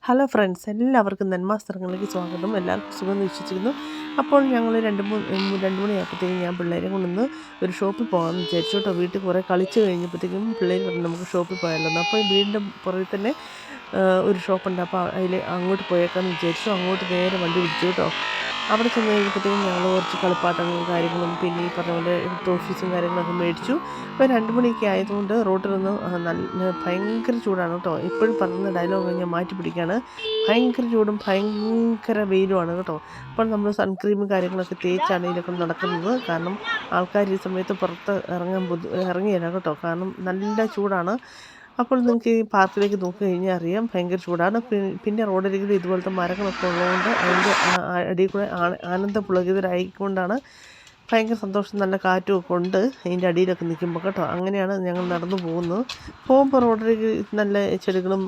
Hello friends, എല്ലാവർക്കും നന്മാസ്ത്രങ്ങളിലേക്ക് സ്വാഗതം. എല്ലാവർക്കും സുഖം വിശ്വസിക്കുന്നു. അപ്പോൾ ഞങ്ങൾ രണ്ട് മണിയായപ്പോഴത്തേക്കും ഞാൻ പിള്ളേരെ കൊണ്ടൊന്ന് ഒരു ഷോപ്പിൽ പോകാമെന്ന് വിചാരിച്ചു കേട്ടോ. വീട്ടിൽ കുറേ കളിച്ച് കഴിഞ്ഞപ്പോഴത്തേക്കും പിള്ളേർ പറഞ്ഞു നമുക്ക് ഷോപ്പിൽ പോയാലോ. അപ്പോൾ വീടിൻ്റെ പുറകിൽ തന്നെ ഒരു ഷോപ്പുണ്ട്. അപ്പോൾ അതിൽ അങ്ങോട്ട് പോയേക്കാമെന്ന് വിചാരിച്ചു. അങ്ങോട്ട് നേരെ വണ്ടി പിടിച്ചു കേട്ടോ. അവിടെ ചെന്ന് കഴിഞ്ഞപ്പോഴത്തേക്കും ഞങ്ങൾ കുറച്ച് കളിപ്പാട്ടങ്ങളും കാര്യങ്ങളും പിന്നെ ഈ പറഞ്ഞ പോലെ ടോഫീസും കാര്യങ്ങളൊക്കെ മേടിച്ചു. ഇപ്പോൾ 2 മണിയൊക്കെ ആയതുകൊണ്ട് റോഡിലൊന്ന് നല്ല ഭയങ്കര ചൂടാണ് കേട്ടോ. ഇപ്പോഴും പറയുന്ന ഡയലോഗ് ഞാൻ മാറ്റി പിടിക്കുകയാണ്. ഭയങ്കര ചൂടും ഭയങ്കര വെയിലുമാണ് കേട്ടോ. അപ്പോൾ നമ്മൾ സൺക്രീമും കാര്യങ്ങളൊക്കെ തേച്ചാണ് ഇതിലൊക്കെ നടക്കുന്നത്. കാരണം ആൾക്കാർ ഈ സമയത്ത് പുറത്ത് ഇറങ്ങിയില്ല കേട്ടോ. കാരണം നല്ല ചൂടാണ്. അപ്പോൾ നിങ്ങൾക്ക് ഈ പാർക്കിലേക്ക് നോക്കി കഴിഞ്ഞാൽ അറിയാം ഭയങ്കര ചൂടാണ്. പിന്നെ റോഡരികിൽ ഇതുപോലത്തെ മരങ്ങളൊക്കെ ഉള്ളതുകൊണ്ട് അതിൻ്റെ അടിയിൽ കൂടെ ആനന്ദപുളകിതരായിക്കൊണ്ടാണ് ഭയങ്കര സന്തോഷം, നല്ല കാറ്റും ഒക്കെ ഉണ്ട് അതിൻ്റെ അടിയിലൊക്കെ നിൽക്കുമ്പോൾ കേട്ടോ. അങ്ങനെയാണ് ഞങ്ങൾ നടന്നു പോകുന്നത്. പോകുമ്പോൾ റോഡരികിൽ നല്ല ചെടികളും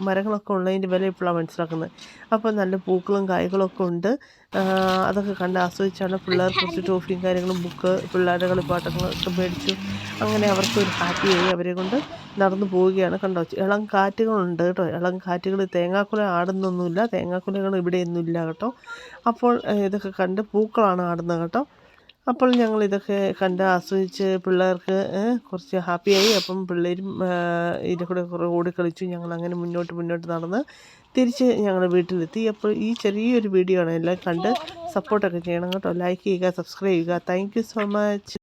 മരങ്ങളൊക്കെ ഉള്ളതിൻ്റെ വില ഇപ്പോഴാണ് മനസ്സിലാക്കുന്നത്. അപ്പോൾ നല്ല പൂക്കളും കായ്കളൊക്കെ ഉണ്ട്. അതൊക്കെ കണ്ട് ആസ്വദിച്ചാണ് പിള്ളേർ കുറച്ച് ടോഫിയും കാര്യങ്ങളും ബുക്ക് പിള്ളേരുടെ കളിപ്പാട്ടങ്ങളൊക്കെ മേടിച്ചു. അങ്ങനെ അവർക്കൊരു ഹാപ്പിയായി. അവരെ കൊണ്ട് നടന്നു പോവുകയാണ്. കണ്ടോ, ഇളം കാറ്റുകളുണ്ട് കേട്ടോ. ഇളം കാറ്റുകൾ, തേങ്ങാക്കുല ആടുന്നൊന്നുമില്ല, തേങ്ങാക്കുലകൾ ഇവിടെയൊന്നും ഇല്ല കേട്ടോ. അപ്പോൾ ഇതൊക്കെ കണ്ട് പൂക്കളാണ് ആടുന്നത് കേട്ടോ. അപ്പോൾ ഞങ്ങൾ ഇതൊക്കെ കണ്ട് ആസ്വദിച്ച് പിള്ളേർക്ക് കുറച്ച് ഹാപ്പിയായി. അപ്പം പിള്ളേരും ഇതിൽ കൂടെ കുറേ ഓടിക്കളിച്ചു. ഞങ്ങളങ്ങനെ മുന്നോട്ട് നടന്ന് തിരിച്ച് ഞങ്ങൾ വീട്ടിലെത്തി. അപ്പോൾ ഈ ചെറിയൊരു വീഡിയോ ആണ്, എല്ലാം കണ്ട് സപ്പോർട്ടൊക്കെ ചെയ്യണം കേട്ടോ. ലൈക്ക് ചെയ്യുക, സബ്സ്ക്രൈബ് ചെയ്യുക. Thank you so much.